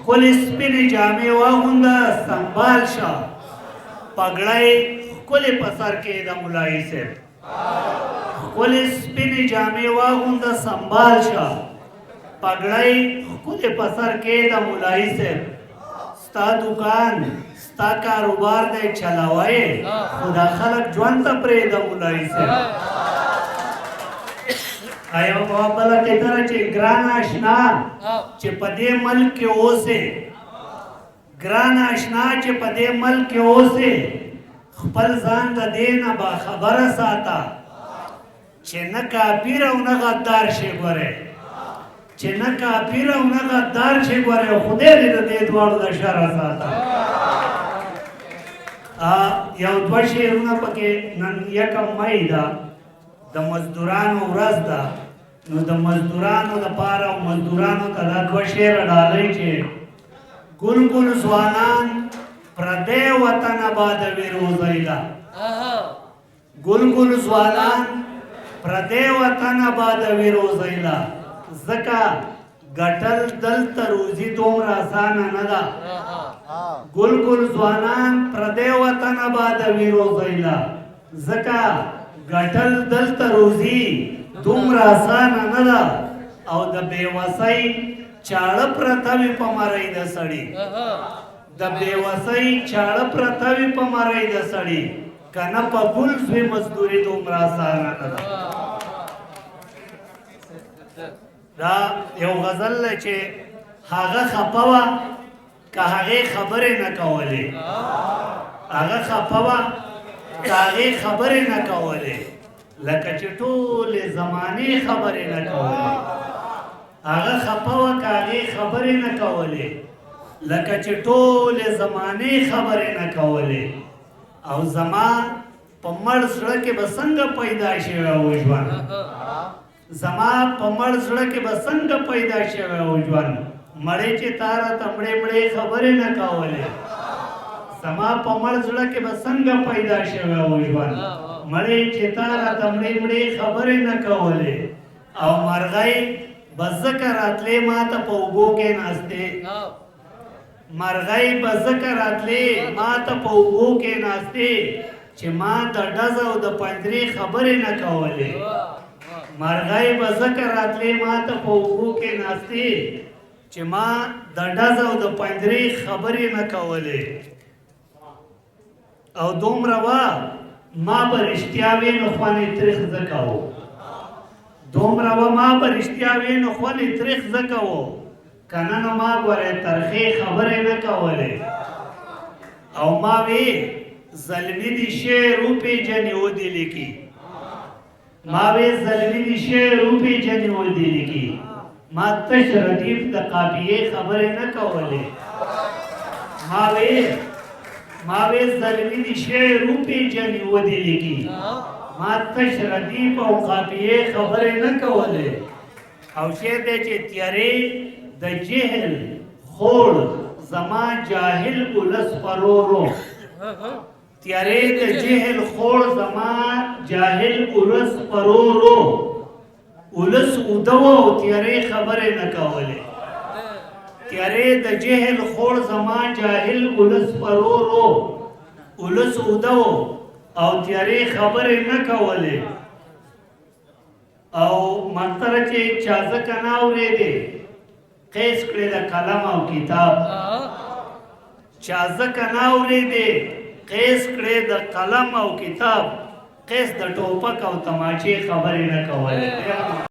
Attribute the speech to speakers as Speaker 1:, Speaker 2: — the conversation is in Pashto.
Speaker 1: ښکلې سپینې جامې واغونده سنبال شه پګړی ښکلې په سر کې د ملایي صاحب ښکلې سپینې جامې واغونده سنبال شه پګړی ښکلې په سر کې د ملایي صاحب ستا دکان ستا کاروبار دی چلاوی خو دا خلک ژوند ته پرېږده ملایي صاحب ایو بله قطره چې ګران اشنا چې په دې ملک کې اوسې ګران اشنا چې په دې ملک کې اوسې خپل ځان د دې نه باخبره ساته چې نه کافر او نه غدار شي ګورې چې نه کافر او نه غدار شي ګورې خدای دې د دې دواړو د شره ساته یو دوه شعرونه پکې نن یکم مۍ ده د مزدورانو ورځ ده نو د مزدورانو دپاره او مزدورانو ته دا دوه شعره ډالۍ چې ګل ګل ځوانان پردی وطن آبادوي روزیله ګل ګل ځوانان پردی وطن آبادوي روزیله ځکه ګټل دلته روزي دومره اسانه نه ده ګل ګل ځوانان پردی وطن آبادوي روزیله ځکه ګټل دلته روزي دومره اسانه نه ده او د بېوسۍ چاړه پرته وي په مرۍ د سړي د بېوسۍ چاړه پرته وي په مرۍ د سړي که نه په ګل سوی مزدوري دومره اسانه نه ده دا یو غزل دی چې هغه خفه وه که هغې خبرې نه کولې هغه خفه وه که هغې خبرې نه کولې لکه چې ټولې زمانې خبرې نه کولې هغه خفه وه که هغې خبرې نه کولې لکه چې ټولې زمانې خبرې نه کولې او زما په مړ زړه کې به څنګه پیدا شوی و ژوند زما په مړ زړه کې به څنګه پیدا شوی و ژوند مړې چې تا راته مړې مړې خبرې نه کولې زما په مړ زړه کې به څنګه پیدا شوی و ژوند مړې چې تا راته مړې مړې خبرې نه کولې او مرغۍ به ځکه راتلې ما ته په اوبو کې ناستې مرغۍ به ځکه راتلې ما ته په اوبو کې ناستې چې ما د ډز او د پنجرې خبرې نه کولې مرغۍ به ځکه راتلې ما ته په اوبو کې ناستې چې ما د ډز او د پنجرې خبرې نه کولې او دومره وه ما به رښتیا وې نو خوند یې تریخ ځکه و دومره وه ما به رښتیا وې نو خوند یې تریخ ځکه و که نه نو ما ګورې ترخې خبرې نه کولې او ما وې زلمي دي شعر وپېژنې ودې لیکي ما وې زلمي دي شعر وپېژنې ودې لیکي ما تش ردیف د قافیې خبرې نه کولې ما وې زلمي دي شعر وپېژنې ودې لیکي ما تش ردیف او قافیې خبرې نه کولې او شعر دی چې تیارې د جهل خوړ زما جاهل ولس پرورو تیارې د جهل خوړ زما جاهل ولس پرورو ولس اوده و او تیارې خبرې نه کولې تیارې د جهل خوړ زما جاهل ولس پرورو ولس اوده و او تیارې خبرې نه کولې او منتره چې چا ځکه نه اورېدې قیس کړې د قلم او کتاب چا ځکه نه اورېدې قیس کړې د قلم او کتاب قیس د ټوپک او تماچې خبرې نه کولې